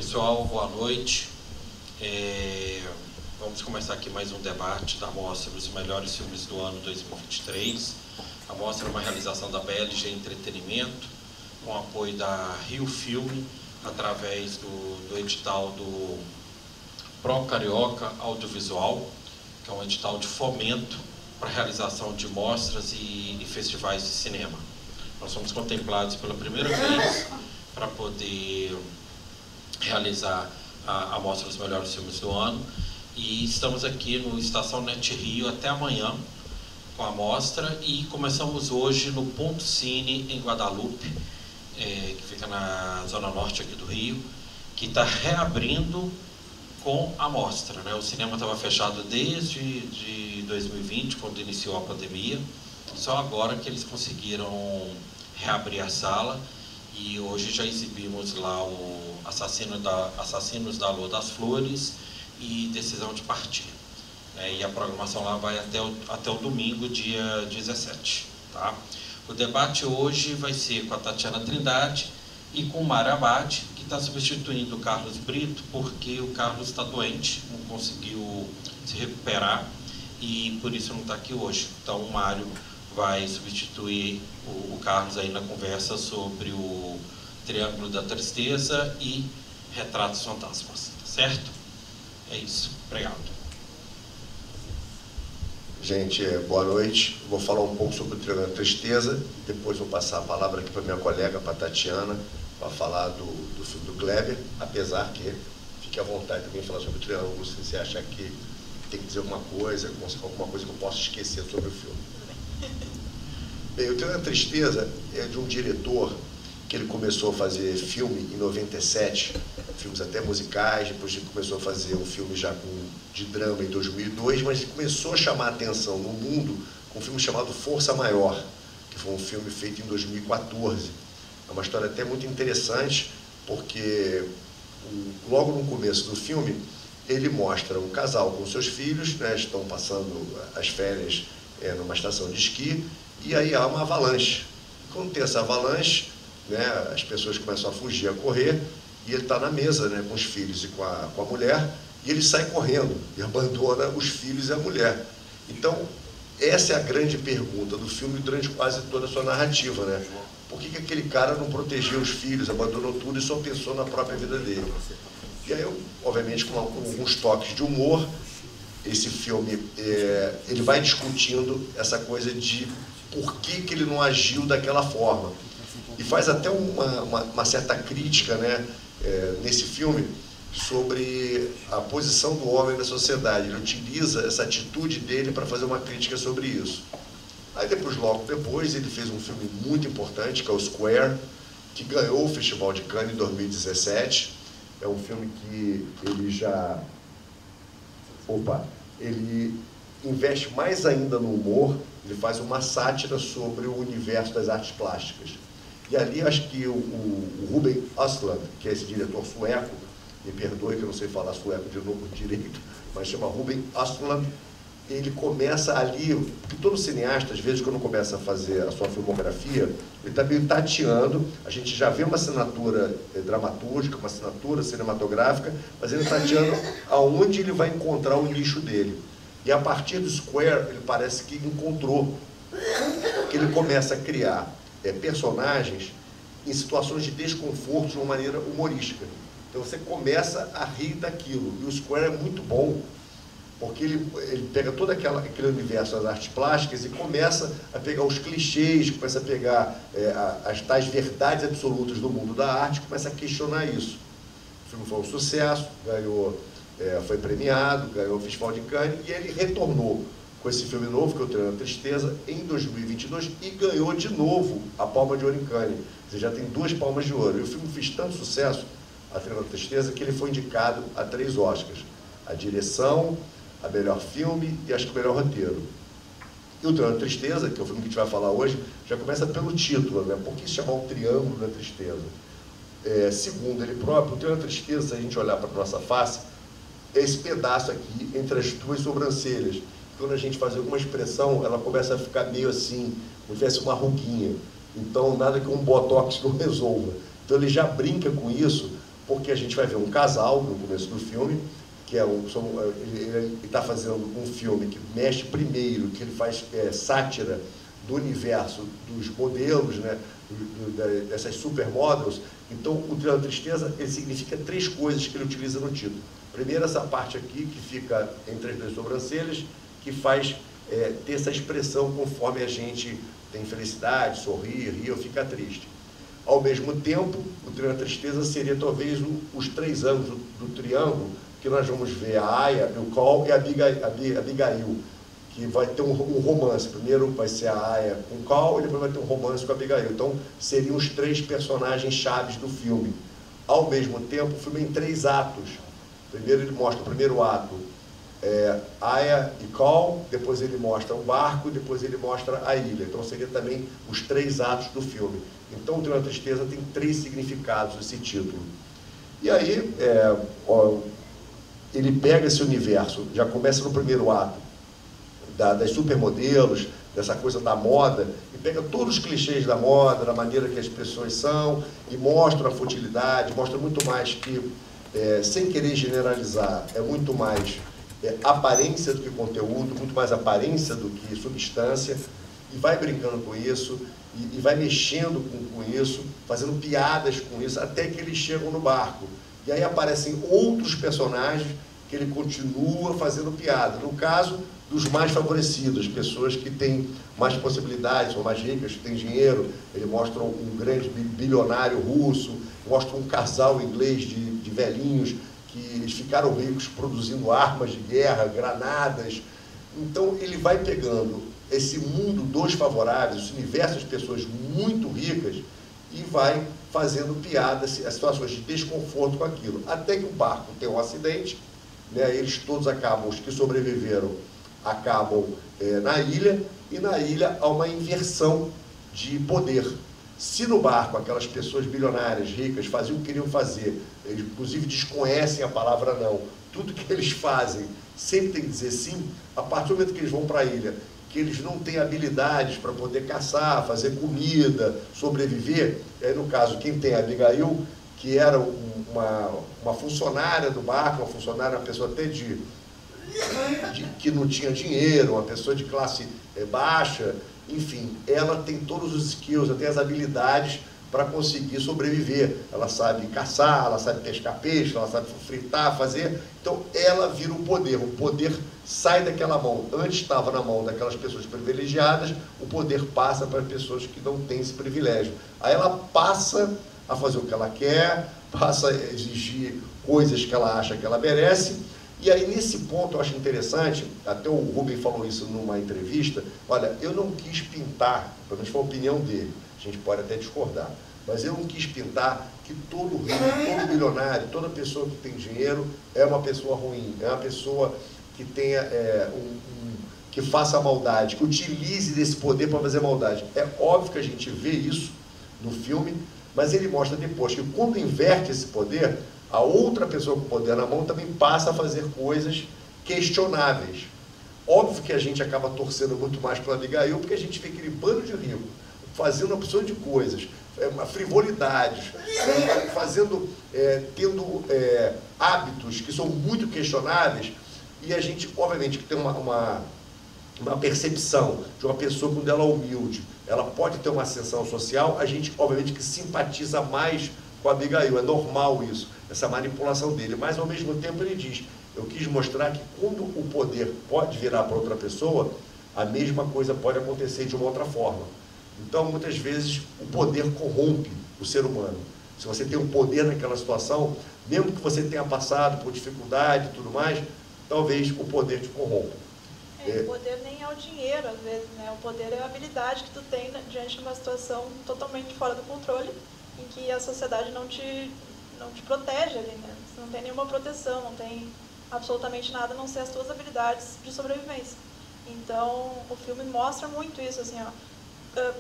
pessoal, boa noite. Vamos começar aqui mais um debate da Mostra dos Melhores Filmes do Ano 2023. A Mostra é uma realização da BLG Entretenimento, com apoio da Rio Filme, através do edital do Pro Carioca Audiovisual, que é um edital de fomento para a realização de mostras e festivais de cinema. Nós fomos contemplados pela primeira vez para poder realizar a Mostra dos Melhores Filmes do Ano, e estamos aqui no Estação Net Rio até amanhã com a mostra, e começamos hoje no Ponto Cine em Guadalupe, que fica na zona norte aqui do Rio, que está reabrindo com a mostra, né? O cinema estava fechado desde 2020, quando iniciou a pandemia, só agora que eles conseguiram reabrir a sala, e hoje já exibimos lá o Assassinos da Lua das Flores e Decisão de Partir. E a programação lá vai até o domingo, dia 17. Tá? O debate hoje vai ser com a Tatiana Trindade e com o Mário Abad, que está substituindo o Carlos Brito, porque o Carlos está doente, não conseguiu se recuperar e por isso não está aqui hoje. Então o Mário vai substituir o Carlos aí na conversa sobre o Triângulo da Tristeza e Retratos Fantasmas, certo? É isso. Obrigado. Gente, boa noite. Vou falar um pouco sobre o Triângulo da Tristeza, depois vou passar a palavra aqui para minha colega, para a Tatiana, para falar do filme do Kleber, apesar que fique à vontade também de falar sobre o Triângulo, se você achar que tem que dizer alguma coisa que eu possa esquecer sobre o filme. Bem, o Triângulo da Tristeza é de um diretor que ele começou a fazer filme em 97, filmes até musicais, depois ele começou a fazer um filme já de drama em 2002, mas ele começou a chamar a atenção no mundo com um filme chamado Força Maior, que foi um filme feito em 2014. É uma história até muito interessante, porque logo no começo do filme, ele mostra um casal com seus filhos, né, estão passando as férias numa estação de esqui, e aí há uma avalanche. Quando tem essa avalanche, né, as pessoas começam a fugir, a correr, e ele está na mesa, né, com os filhos e com a mulher, e ele sai correndo e abandona os filhos e a mulher. Então, essa é a grande pergunta do filme durante quase toda a sua narrativa, né? Por que aquele cara não protegeu os filhos, abandonou tudo e só pensou na própria vida dele? E aí, obviamente, com alguns toques de humor, esse filme ele vai discutindo essa coisa de por que ele não agiu daquela forma. E faz até uma certa crítica, né, nesse filme sobre a posição do homem na sociedade. Ele utiliza essa atitude dele para fazer uma crítica sobre isso. Aí logo depois, ele fez um filme muito importante, que é o Square, que ganhou o Festival de Cannes em 2017. É um filme que ele investe mais ainda no humor, ele faz uma sátira sobre o universo das artes plásticas. E ali acho que o Ruben Östlund, que é esse diretor sueco, me perdoe que eu não sei falar sueco de novo direito, mas chama Ruben Östlund, ele começa ali, porque todo cineasta, às vezes, quando começa a fazer a sua filmografia, ele está meio tateando, a gente já vê uma assinatura dramaturgica, uma assinatura cinematográfica, mas ele está tateando aonde ele vai encontrar o nicho dele. E a partir do Square, ele parece que encontrou, que ele começa a criar personagens em situações de desconforto de uma maneira humorística. Então você começa a rir daquilo. E o Square é muito bom, porque ele pega todo aquele universo das artes plásticas e começa a pegar os clichês, começa a pegar as tais verdades absolutas do mundo da arte, começa a questionar isso. O filme foi um sucesso, foi premiado, ganhou o Festival de Cannes, e ele retornou com esse filme novo, que é o Triângulo da Tristeza, em 2022, e ganhou de novo a Palma de Ouro em Cannes. Você já tem 2 palmas de ouro. E o filme fez tanto sucesso, a Triângulo da Tristeza, que ele foi indicado a 3 Oscars. A direção, a melhor filme e acho que o melhor roteiro. E o Triângulo da Tristeza, que é o filme que a gente vai falar hoje, já começa pelo título, né? Por que se chamar o Triângulo da Tristeza? Segundo ele próprio, o Triângulo da Tristeza, se a gente olhar para a nossa face, é esse pedaço aqui entre as 2 sobrancelhas. Quando a gente faz alguma expressão, ela começa a ficar meio assim, como se tivesse uma ruguinha. Então, nada que um botox não resolva. Então, ele já brinca com isso porque a gente vai ver um casal no começo do filme, que ele está fazendo um filme que mexe primeiro, que ele faz sátira do universo dos modelos, né, dessas supermodels. Então, o Triângulo da Tristeza, ele significa 3 coisas que ele utiliza no título. Primeiro, essa parte aqui, que fica entre as 2 sobrancelhas, que faz ter essa expressão conforme a gente tem felicidade, sorri, ri ou fica triste. Ao mesmo tempo, o Triângulo da Tristeza seria talvez os 3 ângulos do triângulo, que nós vamos ver a Aya, o Cole e a Abigail, que vai ter um romance. Primeiro vai ser a Aya com o Cole e depois vai ter um romance com a Abigail. Então, seriam os 3 personagens chaves do filme. Ao mesmo tempo, o filme é em 3 atos. Primeiro ele mostra o primeiro ato, Aya e Cole, depois ele mostra o barco, depois ele mostra a ilha. Então, seria também os 3 atos do filme. Então, o Triângulo da Tristeza tem 3 significados, esse título. E aí, ele pega esse universo, já começa no primeiro ato, das supermodelos, dessa coisa da moda, e pega todos os clichês da moda, da maneira que as pessoas são, e mostra a futilidade, mostra muito mais que, sem querer generalizar, é muito mais aparência do que conteúdo, muito mais aparência do que substância, e vai brincando com isso, e vai mexendo com isso, fazendo piadas com isso, até que eles chegam no barco. E aí aparecem outros personagens que ele continua fazendo piada. No caso dos mais favorecidos, pessoas que têm mais possibilidades, são mais ricas, que têm dinheiro. Ele mostra um grande bilionário russo, mostra um casal inglês de velhinhos que eles ficaram ricos produzindo armas de guerra, granadas. Então ele vai pegando esse mundo dos favoráveis, esse universo de pessoas muito ricas, e vai fazendo piadas, as situações de desconforto com aquilo. Até que o barco tem um acidente, né, eles todos acabam, os que sobreviveram, acabam na ilha, e na ilha há uma inversão de poder. Se no barco aquelas pessoas bilionárias, ricas, faziam o que queriam fazer, eles inclusive desconhecem a palavra não, tudo que eles fazem sempre tem que dizer sim, a partir do momento que eles vão para a ilha, que eles não têm habilidades para poder caçar, fazer comida, sobreviver, no caso, quem tem a Abigail, que era uma funcionária do barco, uma pessoa até que não tinha dinheiro, uma pessoa de classe baixa, enfim, ela tem todos os skills, ela tem as habilidades para conseguir sobreviver. Ela sabe caçar, ela sabe pescar peixe, ela sabe fritar, fazer. Então, ela vira o poder sai daquela mão. Antes estava na mão daquelas pessoas privilegiadas, o poder passa para as pessoas que não têm esse privilégio. Aí ela passa a fazer o que ela quer, passa a exigir coisas que ela acha que ela merece. E aí, nesse ponto, eu acho interessante, até o Rubem falou isso numa entrevista, olha, eu não quis pintar, pelo menos foi a opinião dele, a gente pode até discordar, mas eu não quis pintar que todo rico, todo bilionário, toda pessoa que tem dinheiro é uma pessoa ruim, é uma pessoa que tenha que faça maldade, que utilize desse poder para fazer maldade. É óbvio que a gente vê isso no filme, mas ele mostra depois que quando inverte esse poder, a outra pessoa com o poder na mão também passa a fazer coisas questionáveis. Óbvio que a gente acaba torcendo muito mais pela Abigail, porque a gente vê aquele bando de rico fazendo uma opção de coisas, frivolidades, tendo hábitos que são muito questionáveis, e a gente, obviamente, que tem uma percepção de uma pessoa quando ela é humilde, ela pode ter uma ascensão social, a gente, obviamente, que simpatiza mais com a Abigail, é normal isso, essa manipulação dele, mas ao mesmo tempo ele diz, eu quis mostrar que quando o poder pode virar para outra pessoa, a mesma coisa pode acontecer de uma outra forma. Então, muitas vezes, o poder corrompe o ser humano. Se você tem um poder naquela situação, mesmo que você tenha passado por dificuldade e tudo mais, talvez o poder te corrompa. O poder nem é o dinheiro, às vezes, né? O poder é a habilidade que tu tem diante de uma situação totalmente fora do controle, em que a sociedade não te protege ali, né? Você não tem nenhuma proteção, não tem absolutamente nada a não ser as tuas habilidades de sobrevivência. Então, o filme mostra muito isso, assim, ó.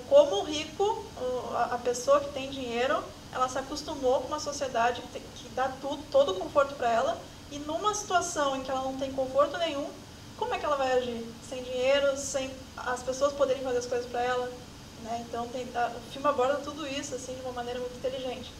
Como o rico, a pessoa que tem dinheiro, ela se acostumou com uma sociedade que dá todo o conforto para ela, e numa situação em que ela não tem conforto nenhum, como é que ela vai agir? Sem dinheiro, sem as pessoas poderem fazer as coisas para ela, né? Então, o filme aborda tudo isso assim, de uma maneira muito inteligente.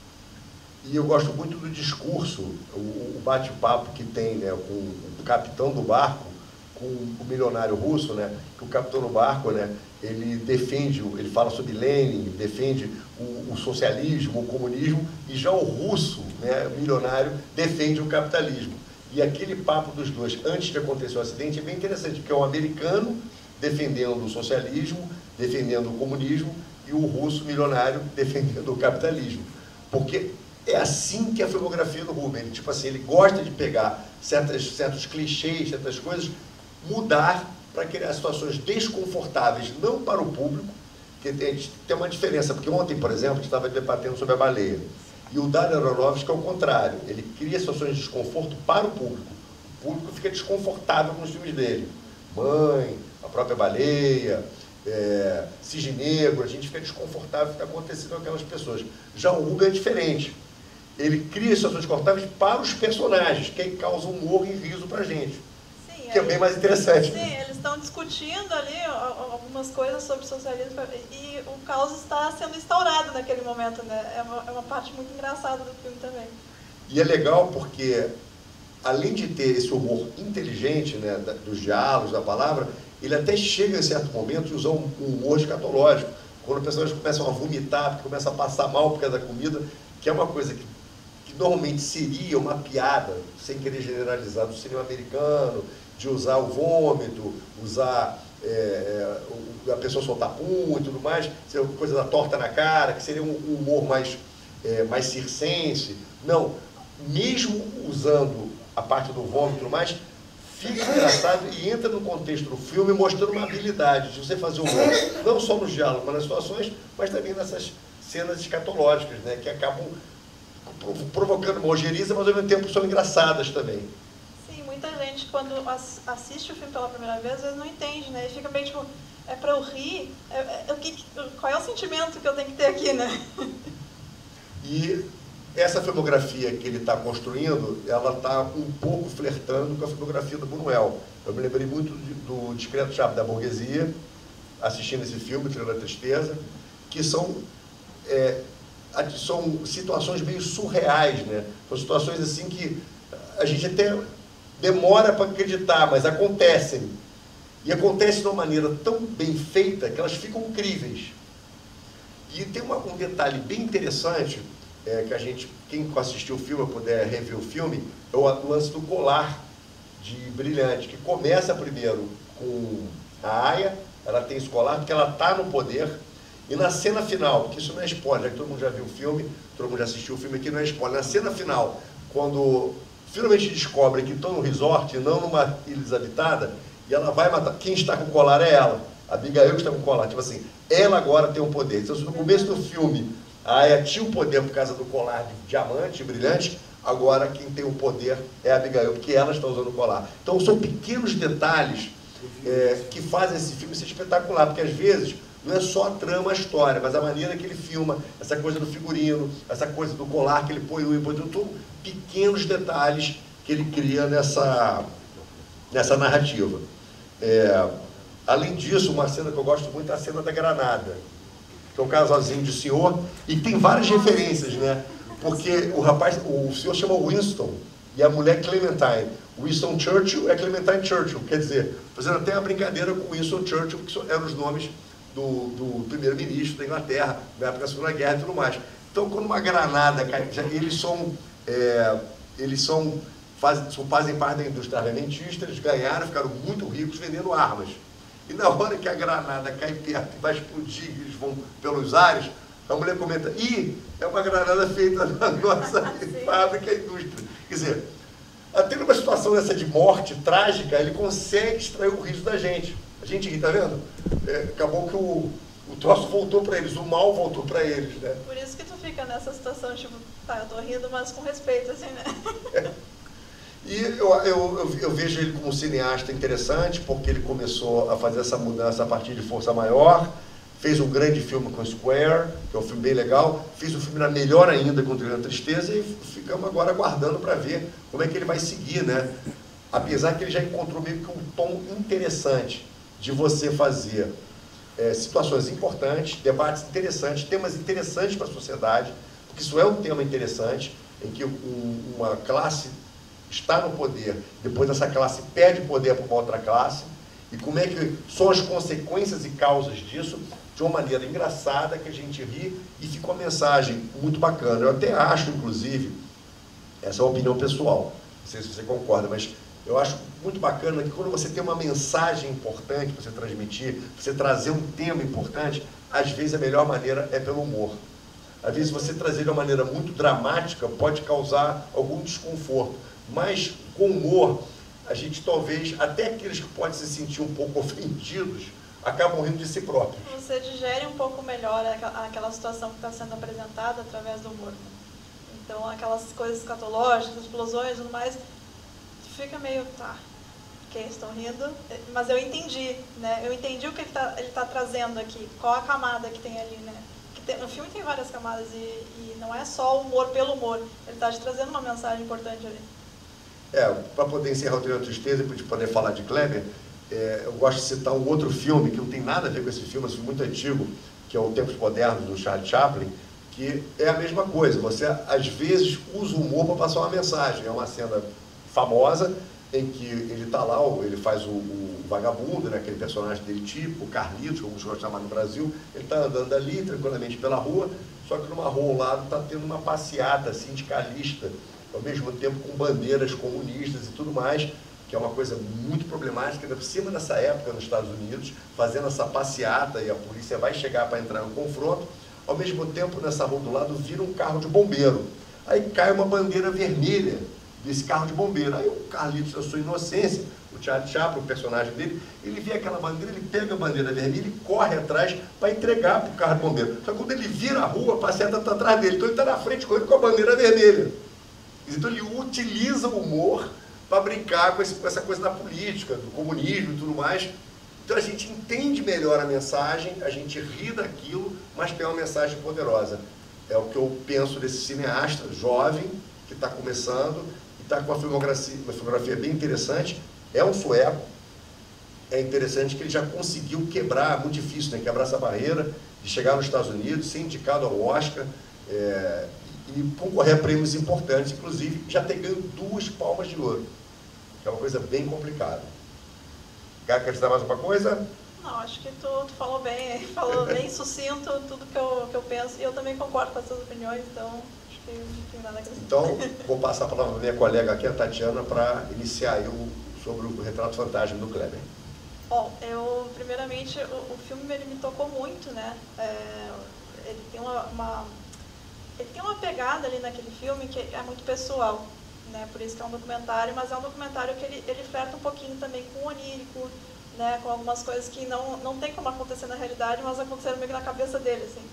E eu gosto muito do discurso, o bate-papo que tem, né, com o capitão do barco, com o milionário russo, né, que o capitão do barco, né, ele defende, ele fala sobre Lenin, defende o socialismo, o comunismo, e já o russo, né, o milionário, defende o capitalismo. E aquele papo dos dois, antes de acontecer o acidente, é bem interessante, porque é um americano defendendo o socialismo, defendendo o comunismo, e o russo milionário defendendo o capitalismo. Porque é assim que é a filmografia do Ruben. Ele, tipo assim, ele gosta de pegar certos clichês, certas coisas, mudar para criar situações desconfortáveis, não para o público, que tem uma diferença, porque ontem, por exemplo, a gente estava debatendo sobre a baleia. E o Darren Aronofsky é o contrário, ele cria situações de desconforto para o público. O público fica desconfortável com os filmes dele. Mãe, a própria baleia, Cisne Negro, a gente fica desconfortável com o que está acontecendo com aquelas pessoas. Já o Ruben é diferente. Ele cria situações desconfortáveis para os personagens, que aí causam humor e riso para a gente. Sim, que é bem mais interessante. Sim, eles estão discutindo ali algumas coisas sobre socialismo e o caos está sendo instaurado naquele momento, né? É uma parte muito engraçada do filme também. E é legal porque, além de ter esse humor inteligente, né, dos diálogos, da palavra, ele até chega em certo momento e usa um humor escatológico. Quando as pessoas começam a vomitar, porque começam a passar mal por causa da comida, que é uma coisa que normalmente seria uma piada, sem querer generalizar, do cinema americano, de usar o vômito, usar a pessoa soltar pum e tudo mais, coisa da torta na cara, que seria um humor mais circense. Não, mesmo usando a parte do vômito e tudo mais, fica engraçado e entra no contexto do filme mostrando uma habilidade de você fazer humor, não só nos diálogos, mas nas situações, mas também nessas cenas escatológicas, né, que acabam provocando uma ojeriza, mas ao mesmo tempo são engraçadas também. Sim, muita gente quando assiste o filme pela primeira vez, às vezes não entende, né? E fica bem tipo, é pra eu rir? Qual é o sentimento que eu tenho que ter aqui, né? E essa filmografia que ele está construindo, ela está um pouco flertando com a filmografia do Buñuel. Eu me lembrei muito do Discreto Chave da Burguesia, assistindo esse filme, Trilha da Tristeza, que são situações meio surreais, né? São situações assim que a gente até demora para acreditar, mas acontecem. E acontecem de uma maneira tão bem feita que elas ficam incríveis. E tem um detalhe bem interessante, que quem assistiu o filme, puder rever o filme, é o lance do colar de brilhante, que começa primeiro com a Aya, ela tem esse colar porque ela está no poder, e na cena final, porque isso não é spoiler, já que todo mundo já viu o filme, todo mundo já assistiu o filme aqui, não é spoiler, na cena final, quando finalmente descobre que estão no resort, não numa ilha desabitada, e ela vai matar, quem está com o colar é ela, a Abigail que está com o colar, tipo assim, ela agora tem um poder. Então, no começo do filme, a Aya tinha um poder por causa do colar de diamante, brilhante, agora quem tem o poder é a Abigail, porque ela está usando o colar. Então, são pequenos detalhes que fazem esse filme ser espetacular, porque às vezes não é só a trama, a história, mas a maneira que ele filma, essa coisa do figurino, essa coisa do colar que ele põe tudo pequenos detalhes que ele cria nessa narrativa. Além disso, uma cena que eu gosto muito é a cena da granada, que é um casalzinho de senhor, e tem várias referências, né? Porque o senhor chama Winston, e a mulher Clementine. Winston Churchill é Clementine Churchill, quer dizer, fazendo até uma brincadeira com Winston Churchill, que eram os nomes do primeiro-ministro da Inglaterra, na época da Segunda Guerra e tudo mais. Então, quando uma granada cai, fazem parte da indústria armamentista, eles ganharam, ficaram muito ricos vendendo armas. E na hora que a granada cai perto e vai explodir, eles vão pelos ares, a mulher comenta, é uma granada feita na nossa fábrica e indústria. Quer dizer, até numa situação dessa de morte trágica, ele consegue extrair o riso da gente. A gente ri, tá vendo? Acabou que o troço voltou para eles, o mal voltou para eles, né? Por isso que tu fica nessa situação, tipo, tá, eu tô rindo, mas com respeito, assim, né? E eu vejo ele como um cineasta interessante, porque ele começou a fazer essa mudança a partir de Força Maior, fez um grande filme com Square, que é um filme bem legal, fez um filme melhor ainda com Trilha da Tristeza, e ficamos agora aguardando para ver como é que ele vai seguir, né? Apesar que ele já encontrou meio que um tom interessante de você fazer situações importantes, debates interessantes, temas interessantes para a sociedade, porque isso é um tema interessante, em que uma classe está no poder, depois essa classe perde poder para uma outra classe, e como é que são as consequências e causas disso, de uma maneira engraçada, que a gente ri, e fica uma mensagem muito bacana. Eu até acho, inclusive, essa é uma opinião pessoal, não sei se você concorda, mas eu acho muito bacana que quando você tem uma mensagem importante para você transmitir, você trazer um tema importante, às vezes a melhor maneira é pelo humor. Às vezes você trazer de uma maneira muito dramática pode causar algum desconforto, mas com humor, a gente talvez, até aqueles que podem se sentir um pouco ofendidos, acabam rindo de si próprios. Você digere um pouco melhor aquela situação que está sendo apresentada através do humor. Então, aquelas coisas escatológicas, explosões e tudo mais, fica meio, tá, ok, estão rindo, mas eu entendi, né? Eu entendi o que ele tá trazendo aqui, qual a camada que tem ali, né? O filme tem várias camadas e não é só o humor pelo humor, ele está te trazendo uma mensagem importante ali. Para poder encerrar o Trilha da Tristeza e para poder falar de Kleber, eu gosto de citar um outro filme que não tem nada a ver com esse filme, é um filme muito antigo, que é o Tempos Modernos, do Charlie Chaplin, que é a mesma coisa. Você, às vezes, usa o humor para passar uma mensagem. É uma cena famosa em que ele está lá, ele faz o vagabundo, né, aquele personagem dele tipo, o Carlitos, como se chama no Brasil, ele está andando ali tranquilamente pela rua, só que numa rua ao lado está tendo uma passeata sindicalista, ao mesmo tempo com bandeiras comunistas e tudo mais, que é uma coisa muito problemática, por cima dessa época nos Estados Unidos, fazendo essa passeata e a polícia vai chegar para entrar no confronto, ao mesmo tempo nessa rua do lado vira um carro de bombeiro, aí cai uma bandeira vermelha desse carro de bombeiro, aí o Carlitos, na sua inocência, o Charlie Chaplin, o personagem dele, ele vê aquela bandeira, ele pega a bandeira vermelha e corre atrás para entregar para o carro de bombeiro, só que quando ele vira a rua, a passeata está atrás dele, então ele está na frente correndo com a bandeira vermelha. Então ele utiliza o humor para brincar com essa coisa da política, do comunismo e tudo mais. Então a gente entende melhor a mensagem, a gente ri daquilo, mas tem uma mensagem poderosa. É o que eu penso desse cineasta jovem, que está começando, e está com uma filmografia bem interessante. É um sueco, é interessante que ele já conseguiu quebrar, muito difícil, né? Quebrar essa barreira de chegar nos Estados Unidos, ser indicado ao Oscar, e concorrer a prêmios importantes, inclusive já ter ganho 2 palmas de ouro, que é uma coisa bem complicada. Quer dizer mais uma coisa? Não, acho que tu falou bem, falou bem sucinto tudo que eu penso, e eu também concordo com as suas opiniões, então acho que não tem nada a acrescentar. Então, vou passar a palavra para minha colega aqui, a Tatiana, para iniciar aí sobre o Retrato Fantasma do Kleber. Bom, primeiramente, o filme ele me tocou muito, né? Ele tem uma pegada ali naquele filme que é muito pessoal, né? Por isso que é um documentário, mas é um documentário que ele flerta um pouquinho também com o onírico, né? Com algumas coisas que não tem como acontecer na realidade, mas aconteceram meio que na cabeça dele, assim.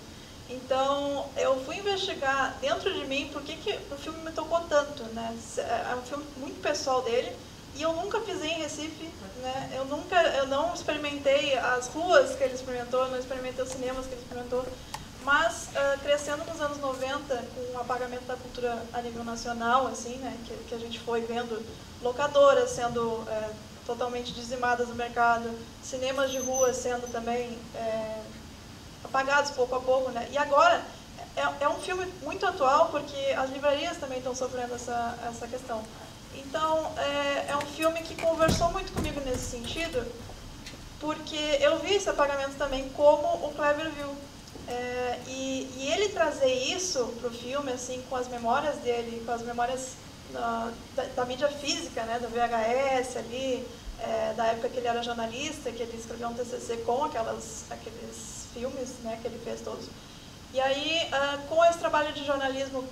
Então, eu fui investigar dentro de mim por que o filme me tocou tanto, né? É um filme muito pessoal dele, e eu nunca pisei em Recife, né? Eu não experimentei as ruas que ele experimentou, eu não experimentei os cinemas que ele experimentou. Mas, crescendo nos anos 90, com o apagamento da cultura a nível nacional, assim, né, que a gente foi vendo locadoras sendo totalmente dizimadas no mercado, cinemas de rua sendo também apagados pouco a pouco, né? E agora, é um filme muito atual, porque as livrarias também estão sofrendo essa questão. Então, é um filme que conversou muito comigo nesse sentido, porque eu vi esse apagamento também como o Kleber viu. E ele trazer isso para o filme, assim, com as memórias dele, com as memórias da mídia física, né, do VHS ali, da época que ele era jornalista, que ele escreveu um TCC com aqueles filmes, né, que ele fez todos. E aí, com esse trabalho de jornalismo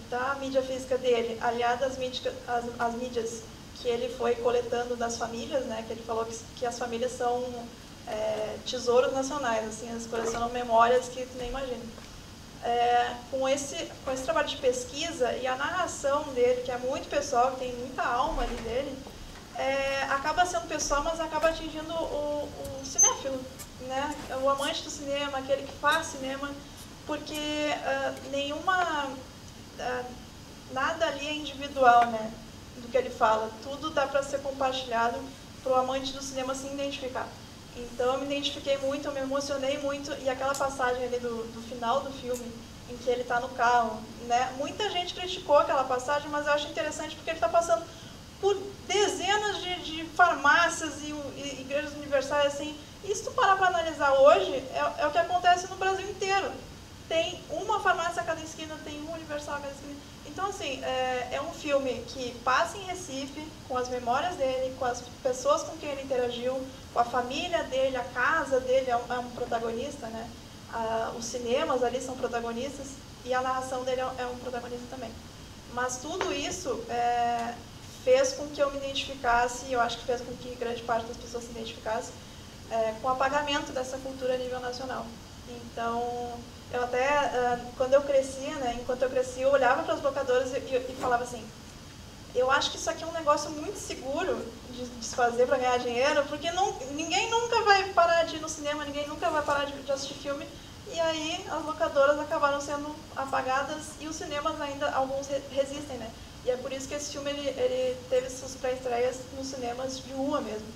da mídia física dele, aliado às mídias que ele foi coletando das famílias, né, que ele falou que as famílias são tesouros nacionais, assim, eles colecionam memórias que tu nem imagina. Com esse trabalho de pesquisa e a narração dele, que é muito pessoal, que tem muita alma ali dele, acaba sendo pessoal, mas acaba atingindo o cinéfilo, né? O amante do cinema, aquele que faz cinema, porque nada ali é individual, né, do que ele fala. Tudo dá para ser compartilhado para o amante do cinema se identificar. Então eu me identifiquei muito, eu me emocionei muito, e aquela passagem ali do final do filme, em que ele está no carro, né? Muita gente criticou aquela passagem, mas eu acho interessante porque ele está passando por dezenas de farmácias e igrejas universais, assim. E se tu parar para analisar hoje, é o que acontece no Brasil inteiro. Tem uma farmácia a cada esquina, tem um universal a cada esquina. Então, assim, é um filme que passa em Recife, com as memórias dele, com as pessoas com quem ele interagiu, com a família dele, a casa dele é um protagonista, né? Os cinemas ali são protagonistas e a narração dele é um protagonista também. Mas tudo isso fez com que eu me identificasse, eu acho que fez com que grande parte das pessoas se identificasse com o apagamento dessa cultura a nível nacional. Então, eu até, quando eu crescia, né, enquanto eu crescia, eu olhava para as locadoras e falava assim, eu acho que isso aqui é um negócio muito seguro de se fazer para ganhar dinheiro, porque ninguém nunca vai parar de ir no cinema, ninguém nunca vai parar de assistir filme, e aí as locadoras acabaram sendo apagadas e os cinemas ainda, alguns resistem, né? E é por isso que esse filme ele teve suas pré-estreias nos cinemas de rua mesmo.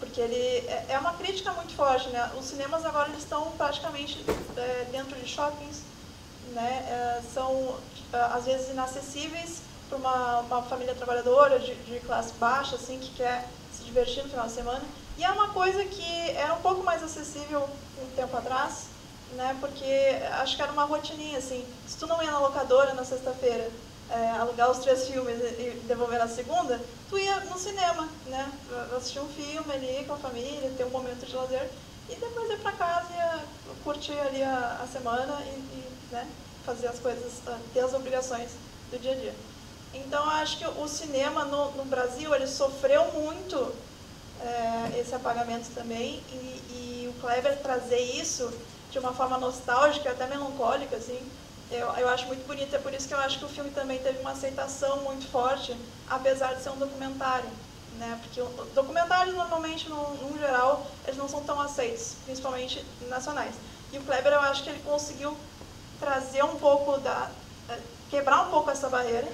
Porque ele é uma crítica muito forte, né? Os cinemas agora eles estão praticamente dentro de shoppings, né? São, às vezes, inacessíveis para uma família trabalhadora de classe baixa, assim, que quer se divertir no final de semana. E é uma coisa que era um pouco mais acessível um tempo atrás, né? Porque acho que era uma rotininha, assim. Se tu não ia na locadora na sexta-feira, alugar os 3 filmes e devolver na segunda, tu ia no cinema, né? Assistir um filme ali com a família, ter um momento de lazer, e depois ir para casa e curtir ali a semana e né, fazer as coisas, ter as obrigações do dia a dia. Então, eu acho que o cinema no Brasil, ele sofreu muito esse apagamento também, e o Kleber trazer isso de uma forma nostálgica, até melancólica, assim, eu acho muito bonito. É por isso que eu acho que o filme também teve uma aceitação muito forte, apesar de ser um documentário, né? Porque documentários, normalmente, no geral, eles não são tão aceitos, principalmente nacionais. E o Kleber, eu acho que ele conseguiu trazer um pouco quebrar um pouco essa barreira,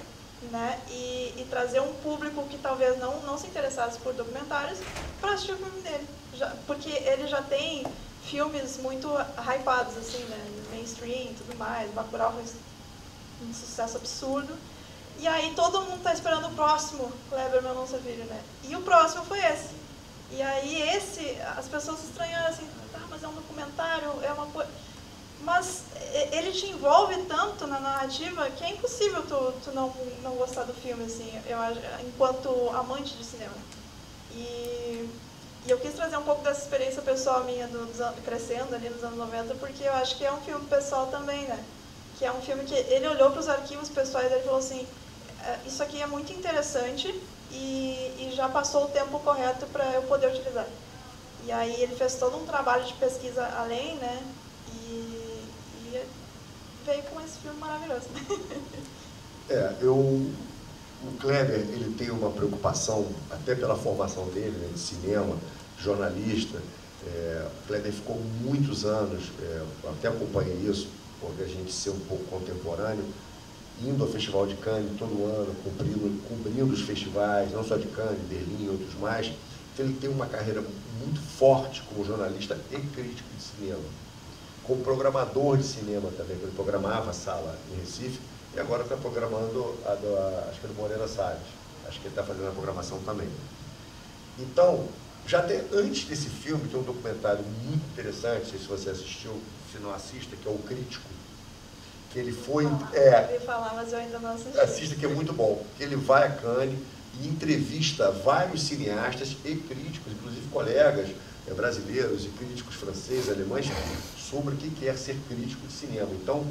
né? E trazer um público que talvez não se interessasse por documentários para assistir o filme dele. Porque ele já tem filmes muito hypados, assim, né, mainstream e tudo mais. Bacurau foi um sucesso absurdo. E aí todo mundo está esperando o próximo Kleber, Meu Não Ser Filho, né? E o próximo foi esse. E aí as pessoas estranharam assim, mas é um documentário, é uma coisa... Mas ele te envolve tanto na narrativa que é impossível tu não gostar do filme, assim, eu acho, enquanto amante de cinema. E eu quis trazer um pouco dessa experiência pessoal minha crescendo ali nos anos 90, porque eu acho que é um filme pessoal também, né? Que é um filme que ele olhou para os arquivos pessoais e ele falou assim, isso aqui é muito interessante e já passou o tempo correto para eu poder utilizar. E aí ele fez todo um trabalho de pesquisa além, né? E veio com esse filme maravilhoso. O Kleber, ele tem uma preocupação, até pela formação dele, né, de cinema, jornalista. O Kleber ficou muitos anos, eu até acompanhei isso, porque a gente ser um pouco contemporâneo, indo ao Festival de Cannes todo ano, cobrindo os festivais, não só de Cannes, Berlim e outros mais. Então ele tem uma carreira muito forte como jornalista e crítico de cinema. Como programador de cinema também, porque ele programava a sala em Recife, e agora está programando acho que é do Moreira Salles. Acho que ele está fazendo a programação também. Então, já tem, antes desse filme, tem um documentário muito interessante, não sei se você assistiu, se não assista, que é O Crítico. Que ele foi... Eu ia falar, mas eu ainda não assisti. Assista, que é muito bom. Ele vai a Cannes e entrevista vários cineastas e críticos, inclusive colegas brasileiros e críticos franceses, alemães, sobre o que é ser crítico de cinema. Então,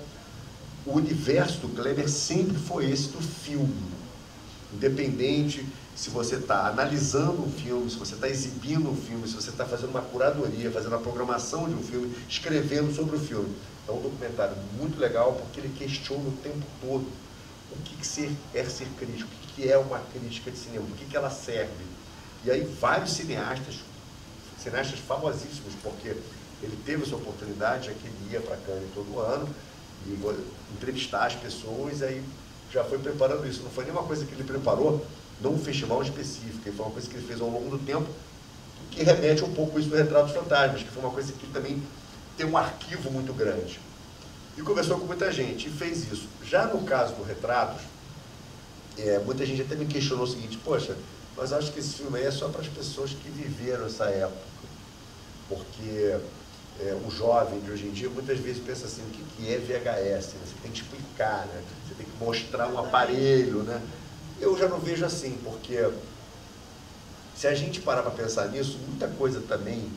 o universo do Kleber sempre foi esse do filme. Independente se você está analisando um filme, se você está exibindo um filme, se você está fazendo uma curadoria, fazendo a programação de um filme, escrevendo sobre o filme. É um documentário muito legal porque ele questiona o tempo todo o que é ser crítico, o que é uma crítica de cinema, o que ela serve. E aí vários cineastas famosíssimos, porque ele teve essa oportunidade, já que ele ia para Cannes todo ano, e entrevistar as pessoas, aí já foi preparando isso. Não foi nenhuma coisa que ele preparou num festival específico, foi uma coisa que ele fez ao longo do tempo, que remete um pouco isso do Retratos Fantasmas, que foi uma coisa que também tem um arquivo muito grande. e conversou com muita gente, e fez isso. Já no caso do Retratos, muita gente até me questionou o seguinte, poxa, mas acho que esse filme aí é só para as pessoas que viveram essa época, porque o jovem de hoje em dia muitas vezes pensa assim, o que é VHS? Você tem que explicar, né? Você tem que mostrar um aparelho, né? Eu já não vejo assim, porque se a gente parar para pensar nisso, muita coisa também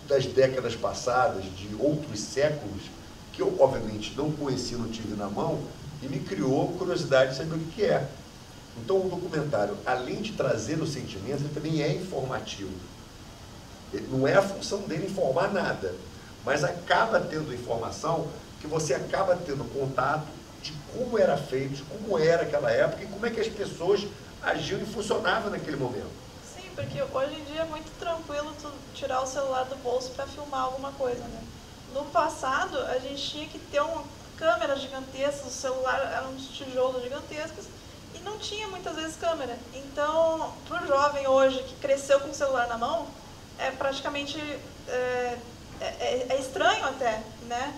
das décadas passadas, de outros séculos, que eu obviamente não conheci, não tive na mão, e me criou curiosidade de saber o que é. Então o documentário, além de trazer o sentimento, ele também é informativo. Não é a função dele informar nada, mas acaba tendo informação que você acaba tendo contato de como era feito, de como era aquela época e como é que as pessoas agiam e funcionavam naquele momento. Sim, porque hoje em dia é muito tranquilo tu tirar o celular do bolso para filmar alguma coisa, né? No passado, a gente tinha que ter uma câmera gigantesca, o celular eram uns tijolos gigantescos e não tinha muitas vezes câmera. Então, para o jovem hoje que cresceu com o celular na mão, é praticamente estranho até, né?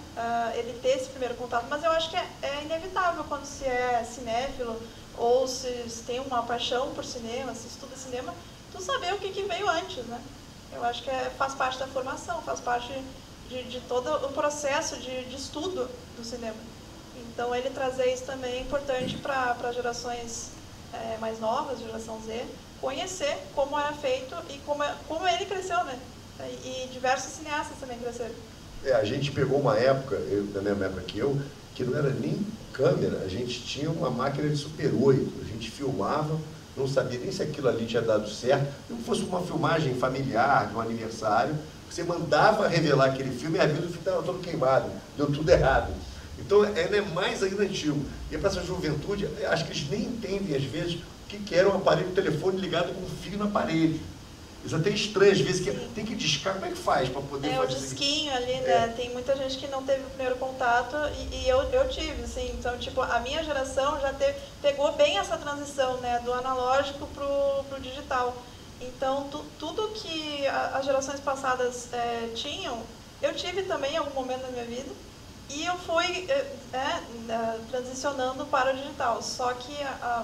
Ele ter esse primeiro contato, mas eu acho que é inevitável quando se é cinéfilo ou se tem uma paixão por cinema, se estuda cinema, tu saber o que veio antes, né? Eu acho que faz parte da formação, faz parte de todo o processo de estudo do cinema. Então ele trazer isso também é importante para gerações mais novas, geração Z, conhecer como era feito e como ele cresceu, né? E diversos cineastas também cresceram. A gente pegou uma época, na mesma época que não era nem câmera, a gente tinha uma máquina de Super 8, a gente filmava, não sabia nem se aquilo ali tinha dado certo, não fosse uma filmagem familiar, de um aniversário, você mandava revelar aquele filme e a vida do filme estava todo queimado, deu tudo errado. Então, é mais ainda antigo. E para essa juventude, acho que eles nem entendem, às vezes, o que era um aparelho de telefone ligado com um fio na parede. Isso é até estranho, às vezes, que tem que discar, como é que faz para poder fazer? O disquinho ali, né? Tem muita gente que não teve o primeiro contato e eu tive, assim. Então, tipo, a minha geração já pegou bem essa transição, né? Do analógico pro digital. Então, tudo que as gerações passadas tinham, eu tive também em algum momento da minha vida. E eu fui transicionando para o digital. Só que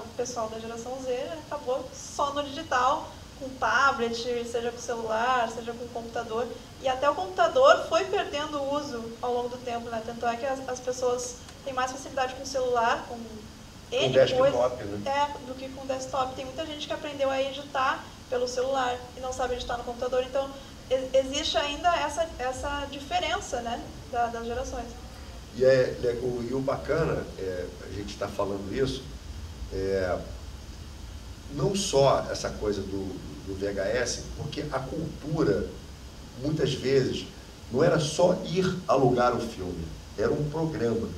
o pessoal da geração Z acabou só no digital, com tablet, seja com celular, seja com computador. E até o computador foi perdendo o uso ao longo do tempo, né? Tanto é que as pessoas têm mais facilidade com o celular, com desktop, né? Do que com desktop. Tem muita gente que aprendeu a editar pelo celular e não sabe editar no computador. Então, existe ainda essa diferença, né, das gerações. E o bacana, a gente está falando isso, não só essa coisa do VHS, porque a cultura, muitas vezes, não era só ir alugar o filme, era um programa.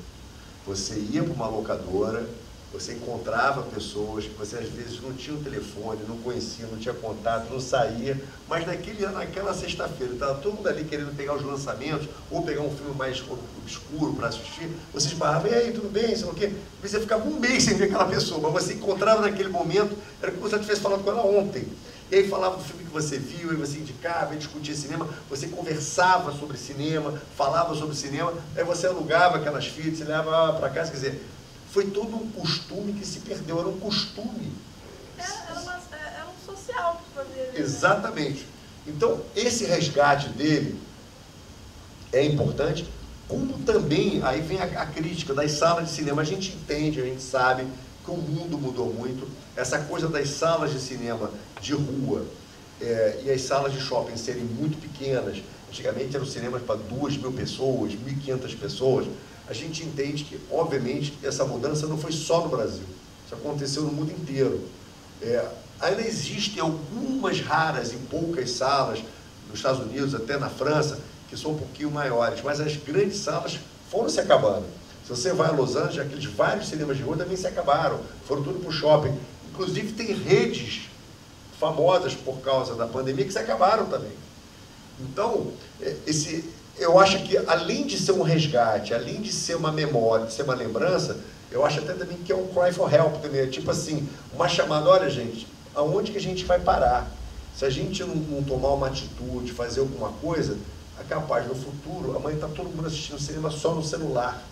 Você ia para uma locadora, você encontrava pessoas que você às vezes não tinha o telefone, não conhecia, não tinha contato, não saía, mas naquela sexta-feira estava todo mundo ali querendo pegar os lançamentos ou pegar um filme mais obscuro para assistir, você esbarrava, e aí, tudo bem, sei lá o quê? Você ficava um mês sem ver aquela pessoa, mas você encontrava naquele momento, era como se você tivesse falado com ela ontem. E aí falava do filme que você viu, e você indicava, e discutia cinema, você conversava sobre cinema, falava sobre cinema, aí você alugava aquelas fitas, você levava para casa, quer dizer, foi todo um costume que se perdeu, era um costume. Era um social que fazia. Exatamente. Então, esse resgate dele é importante, como também, aí vem a crítica das salas de cinema. A gente entende, a gente sabe que o mundo mudou muito, essa coisa das salas de cinema de rua e as salas de shopping serem muito pequenas. Antigamente eram cinemas para 2.000 pessoas, 1.500 pessoas. A gente entende que, obviamente, essa mudança não foi só no Brasil. Isso aconteceu no mundo inteiro. Ainda existem algumas raras e poucas salas, nos Estados Unidos, até na França, que são um pouquinho maiores, mas as grandes salas foram se acabando. Se você vai a Los Angeles, aqueles vários cinemas de rua também se acabaram, foram tudo para o shopping. Inclusive, tem redes famosas por causa da pandemia que se acabaram também. Então, eu acho que, além de ser um resgate, além de ser uma memória, de ser uma lembrança, eu acho até também que é um cry for help também, é tipo assim, uma chamada, olha gente, aonde que a gente vai parar? Se a gente não tomar uma atitude, fazer alguma coisa, é capaz, no futuro, amanhã está todo mundo assistindo cinema só no celular.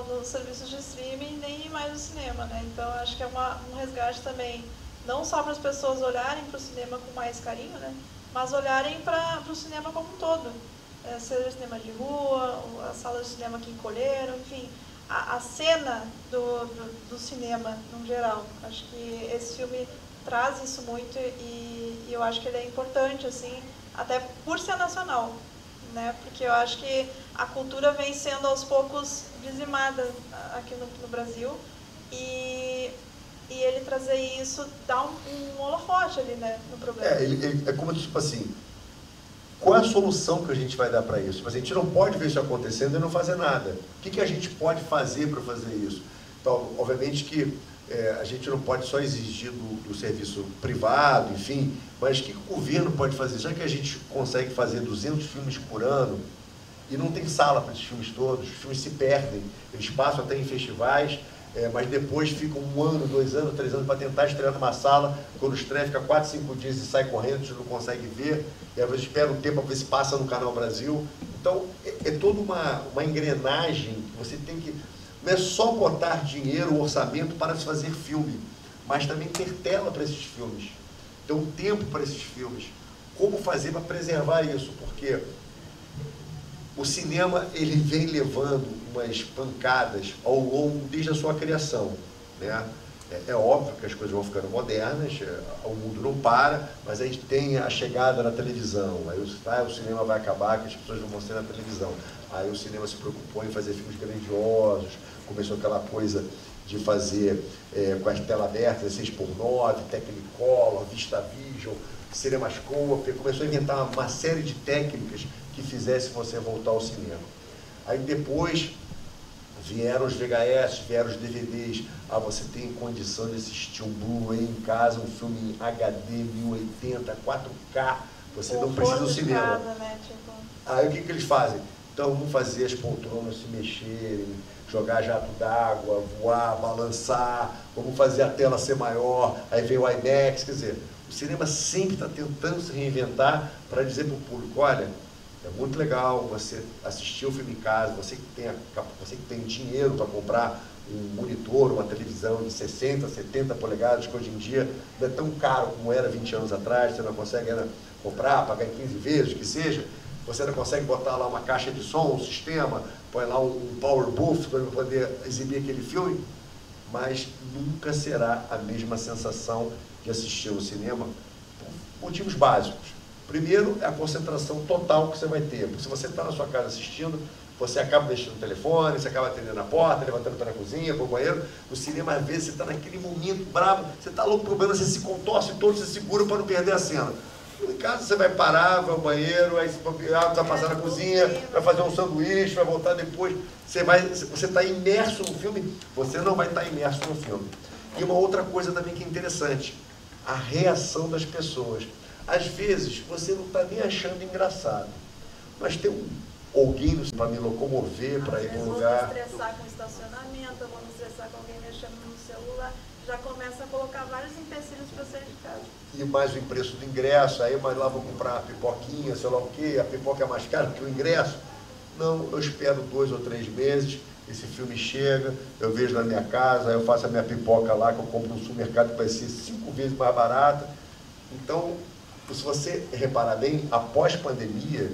Nos serviços de streaming, nem mais no cinema, né? Então, acho que é um resgate também, não só para as pessoas olharem para o cinema com mais carinho, né? Mas olharem para o cinema como um todo. Seja o cinema de rua, as salas de cinema que encolheram, enfim, a cena do cinema, no geral. Acho que esse filme traz isso muito e eu acho que ele é importante, assim, até por ser nacional, né? Porque eu acho que a cultura vem sendo aos poucos dizimada aqui no Brasil e ele trazer isso dá um holofote ali, né, no problema. É como tipo assim, qual é a solução que a gente vai dar para isso? Mas a gente não pode ver isso acontecendo e não fazer nada. O que a gente pode fazer para fazer isso? Então, obviamente que a gente não pode só exigir do serviço privado, enfim, mas o que o governo pode fazer? Já que a gente consegue fazer 200 filmes por ano e não tem sala para esses filmes todos, os filmes se perdem, eles passam até em festivais, mas depois ficam 1 ano, 2 anos, 3 anos para tentar estrear numa sala, quando estreia fica 4, 5 dias e sai correndo, a gente não consegue ver, e às vezes espera um tempo para ver se passa no Canal Brasil. Então, é toda uma engrenagem que você tem que... Não é só botar dinheiro, orçamento para se fazer filme, mas também ter tela para esses filmes, ter um tempo para esses filmes. Como fazer para preservar isso? Porque o cinema ele vem levando umas pancadas ao longo desde a sua criação, né? É óbvio que as coisas vão ficando modernas, o mundo não para, mas a gente tem a chegada na televisão, aí o cinema vai acabar, que as pessoas vão mostrar na televisão. Aí o cinema se preocupou em fazer filmes grandiosos, começou aquela coisa de fazer com as telas abertas, 6x9, Technicolor, VistaVision, CinemaScope, começou a inventar uma série de técnicas que fizesse você voltar ao cinema. Aí depois vieram os VHS, vieram os DVDs, você tem condição de assistir um Blu-ray em casa, um filme em HD, 1080, 4K, você não precisa do cinema. Casa, né? Tipo... Aí o que eles fazem? Então vão fazer as poltronas se mexerem, jogar jato d'água, voar, balançar, vamos fazer a tela ser maior, aí vem o IMAX, quer dizer, o cinema sempre está tentando se reinventar para dizer para o público, olha, é muito legal você assistir o filme em casa, você que tem dinheiro para comprar um monitor, uma televisão de 60, 70 polegadas, que hoje em dia não é tão caro como era 20 anos atrás, você não consegue comprar, pagar em 15 vezes, que seja, você não consegue botar lá uma caixa de som, um sistema, põe lá um power booth para poder exibir aquele filme, mas nunca será a mesma sensação de assistir ao cinema por motivos básicos. Primeiro, é a concentração total que você vai ter, porque se você está na sua casa assistindo, você acaba mexendo no telefone, você acaba atendendo a porta, levantando para a cozinha, para o banheiro. No cinema, às vezes, você está naquele momento bravo, você está louco pro banheiro, você se contorce todo, você segura para não perder a cena. Em casa, você vai parar, vai ao banheiro, aí você vai passar na cozinha, vai fazer um sanduíche, vai voltar depois. Você está imerso no filme, você não vai estar imerso no filme. E uma outra coisa também que é interessante, a reação das pessoas. Às vezes, você não está nem achando engraçado, mas tem alguém para me locomover, para ir para um lugar... Vou me estressar com o estacionamento, eu vou me estressar com alguém mexendo no celular, já começa a colocar vários empecilhos para sair de casa. E mais o preço do ingresso, aí mas lá vou comprar uma pipoquinha, sei lá o quê, a pipoca é mais cara que o ingresso. Não, eu espero 2 ou 3 meses, esse filme chega, eu vejo na minha casa, aí eu faço a minha pipoca lá, que eu compro no supermercado que vai ser 5 vezes mais barata. Então, se você reparar bem, após pandemia,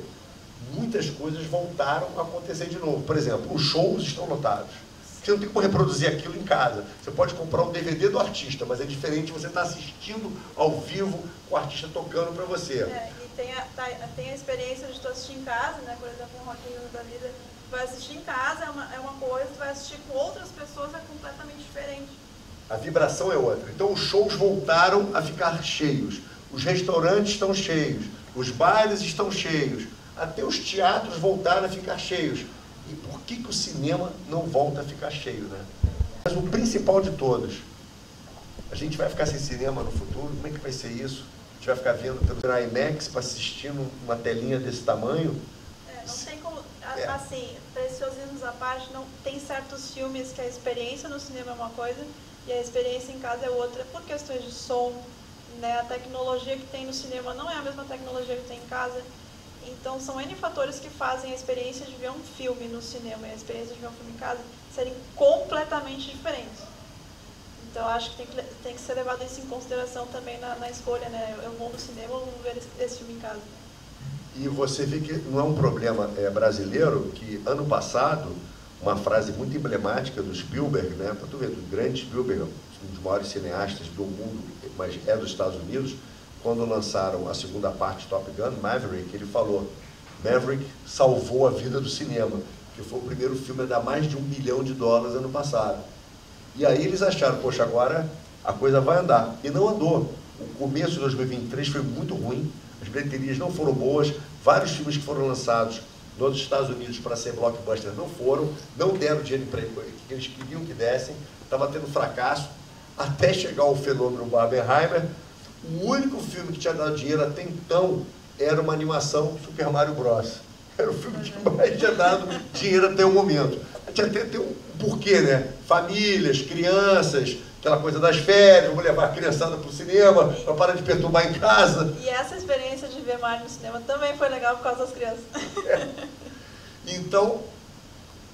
muitas coisas voltaram a acontecer de novo. Por exemplo, os shows estão lotados. Você não tem como reproduzir aquilo em casa. Você pode comprar um DVD do artista, mas é diferente você estar assistindo ao vivo com o artista tocando para você. E tem a experiência de tu assistir em casa, né? Por exemplo, um Rockinho da vida, vai assistir em casa, é uma coisa, tu vai assistir com outras pessoas, é completamente diferente. A vibração é outra. Então os shows voltaram a ficar cheios. Os restaurantes estão cheios, os bares estão cheios, até os teatros voltaram a ficar cheios. E por que o cinema não volta a ficar cheio, né? Mas o principal de todos, a gente vai ficar sem cinema no futuro? Como é que vai ser isso? A gente vai ficar vendo pelo IMAX para assistir numa telinha desse tamanho? Não tem como, assim, preciosismos à parte, não tem certos filmes que a experiência no cinema é uma coisa e a experiência em casa é outra, por questões de som, né? A tecnologia que tem no cinema não é a mesma tecnologia que tem em casa. Então, são N fatores que fazem a experiência de ver um filme no cinema e a experiência de ver um filme em casa serem completamente diferentes. Então, acho que tem que ser levado isso em consideração também na escolha, né? Eu vou no cinema ou vou ver esse filme em casa. E você vê que não é um problema brasileiro, que ano passado, uma frase muito emblemática do Spielberg, né? Para tu ver, do grande Spielberg, um dos maiores cineastas do mundo, mas é dos Estados Unidos, quando lançaram a segunda parte de Top Gun, Maverick, ele falou: Maverick salvou a vida do cinema, que foi o primeiro filme a dar mais de $1 bilhão ano passado. E aí eles acharam, poxa, agora a coisa vai andar. E não andou. O começo de 2023 foi muito ruim, as bilheterias não foram boas, vários filmes que foram lançados nos Estados Unidos para ser blockbuster não foram, não deram o dinheiro que eles queriam que dessem, estava tendo fracasso, até chegar o fenômeno Barbenheimer. O único filme que tinha dado dinheiro até então era uma animação, Super Mario Bros. Era o filme que mais tinha dado dinheiro até o momento. Tinha até um porquê, né? Famílias, crianças, aquela coisa das férias, vou levar a criançada para o cinema, para parar de perturbar em casa. E essa experiência de ver Mario no cinema também foi legal por causa das crianças. Então,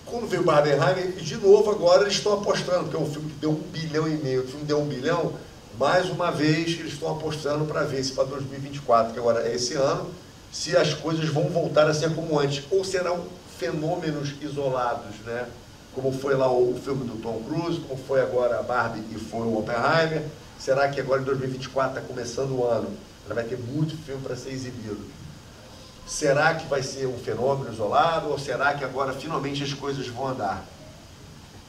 quando veio o Barbenheimer, e de novo agora eles estão apostando, porque é um filme que deu $1,5 bilhão, o filme deu $1 bilhão, mais uma vez eles estão apostando para ver se para 2024, que agora é esse ano, se as coisas vão voltar a ser como antes, ou serão fenômenos isolados, né? Como foi lá o filme do Tom Cruise, como foi agora a Barbie e foi o Oppenheimer. Será que agora em 2024, está começando o ano, ela vai ter muito filme para ser exibido? Será que vai ser um fenômeno isolado, ou será que agora finalmente as coisas vão andar?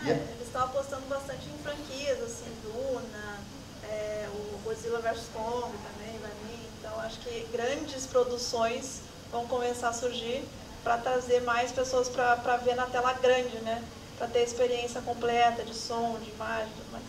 Eles estão apostando bastante em franquias, assim, Duna, o Godzilla vs Kong também vai vir. Então, acho que grandes produções vão começar a surgir para trazer mais pessoas para ver na tela grande, né? Para ter a experiência completa de som, de imagem e tudo mais.